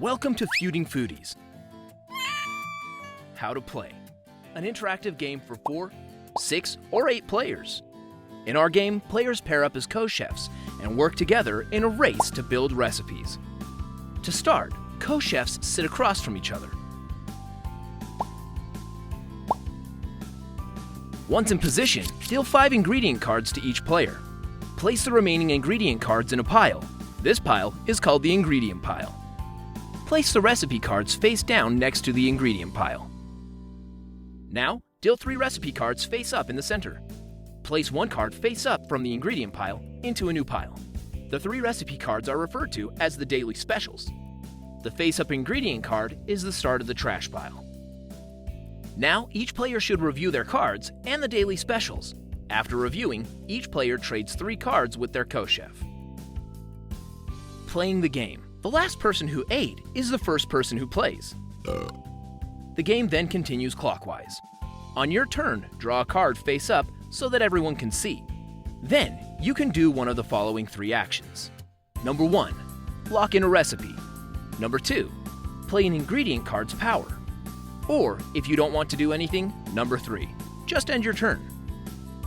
Welcome to Feuding Foodies. How to play. An interactive game for 4, 6, or 8 players. In our game, players pair up as co-chefs and work together in a race to build recipes. To start, co-chefs sit across from each other. Once in position, deal 5 ingredient cards to each player. Place the remaining ingredient cards in a pile. This pile is called the ingredient pile. Place the recipe cards face down next to the ingredient pile. Now, deal 3 recipe cards face up in the center. Place 1 card face up from the ingredient pile into a new pile. The 3 recipe cards are referred to as the daily specials. The face-up ingredient card is the start of the trash pile. Now, each player should review their cards and the daily specials. After reviewing, each player trades 3 cards with their co-chef. Playing the game. The last person who ate is the first person who plays. The game then continues clockwise. On your turn, draw a card face up so that everyone can see. Then, you can do one of the following 3 actions. Number 1, lock in a recipe. Number 2, play an ingredient card's power. Or, if you don't want to do anything, number 3, just end your turn.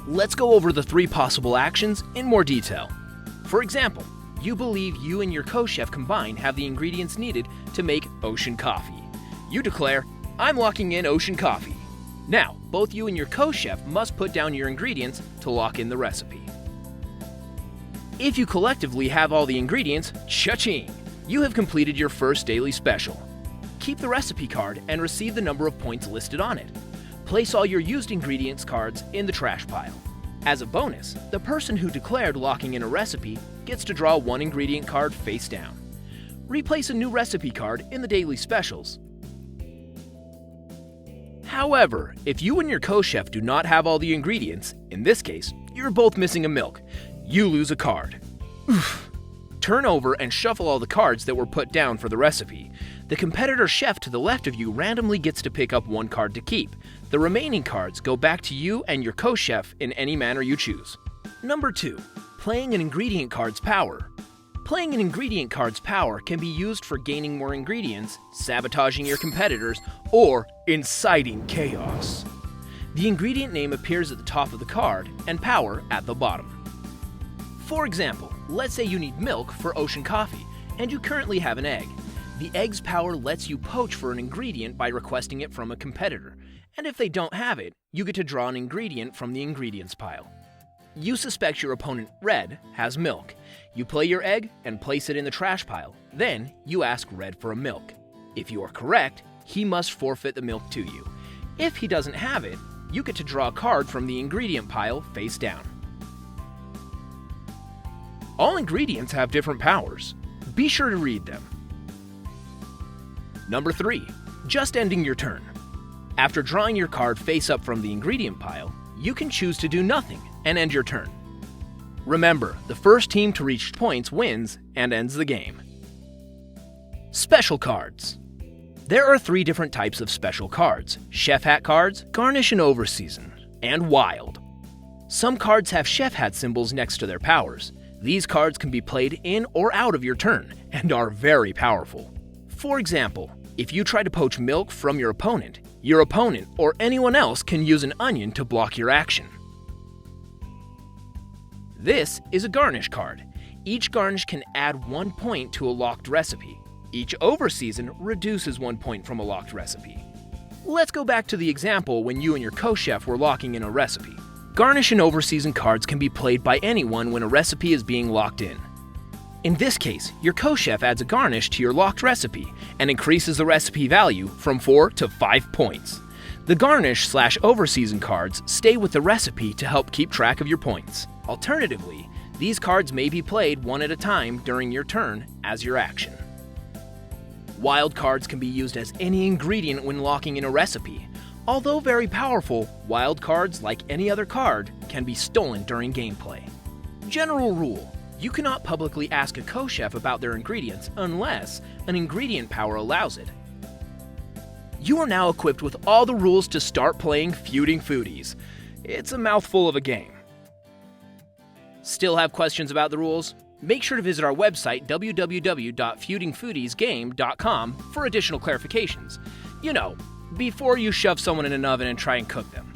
Let's go over the 3 possible actions in more detail. For example, you believe you and your co-chef combined have the ingredients needed to make ocean coffee. You declare, "I'm locking in ocean coffee." Now, both you and your co-chef must put down your ingredients to lock in the recipe. If you collectively have all the ingredients, cha-ching! You have completed your first daily special. Keep the recipe card and receive the number of points listed on it. Place all your used ingredients cards in the trash pile. As a bonus, the person who declared locking in a recipe gets to draw 1 ingredient card face down. Replace a new recipe card in the daily specials. However, if you and your co-chef do not have all the ingredients, in this case, you're both missing a milk, you lose a card. Oof. Turn over and shuffle all the cards that were put down for the recipe. The competitor chef to the left of you randomly gets to pick up 1 card to keep. The remaining cards go back to you and your co-chef in any manner you choose. Number 2, playing an ingredient card's power. Playing an ingredient card's power can be used for gaining more ingredients, sabotaging your competitors, or inciting chaos. The ingredient name appears at the top of the card and power at the bottom. For example, let's say you need milk for ocean coffee, and you currently have an egg. The egg's power lets you poach for an ingredient by requesting it from a competitor, and if they don't have it, you get to draw an ingredient from the ingredients pile. You suspect your opponent, Red, has milk. You play your egg and place it in the trash pile. Then, you ask Red for a milk. If you are correct, he must forfeit the milk to you. If he doesn't have it, you get to draw a card from the ingredient pile face down. All ingredients have different powers. Be sure to read them. Number 3, just ending your turn. After drawing your card face up from the ingredient pile, you can choose to do nothing and end your turn. Remember, the first team to reach points wins and ends the game. Special cards. There are 3 different types of special cards: chef hat cards, garnish and overseason, and wild. Some cards have chef hat symbols next to their powers. These cards can be played in or out of your turn and are very powerful. For example, if you try to poach milk from your opponent or anyone else can use an onion to block your action. This is a garnish card. Each garnish can add 1 point to a locked recipe. Each overseason reduces 1 point from a locked recipe. Let's go back to the example when you and your co-chef were locking in a recipe. Garnish and overseason cards can be played by anyone when a recipe is being locked in. In this case, your co-chef adds a garnish to your locked recipe and increases the recipe value from 4 to 5 points. The garnish/overseason cards stay with the recipe to help keep track of your points. Alternatively, these cards may be played one at a time during your turn as your action. Wild cards can be used as any ingredient when locking in a recipe. Although very powerful, wild cards, like any other card, can be stolen during gameplay. General rule: you cannot publicly ask a co-chef about their ingredients unless an ingredient power allows it. You are now equipped with all the rules to start playing Feuding Foodies. It's a mouthful of a game. Still have questions about the rules? Make sure to visit our website, www.feudingfoodiesgame.com, for additional clarifications. You know, before you shove someone in an oven and try and cook them.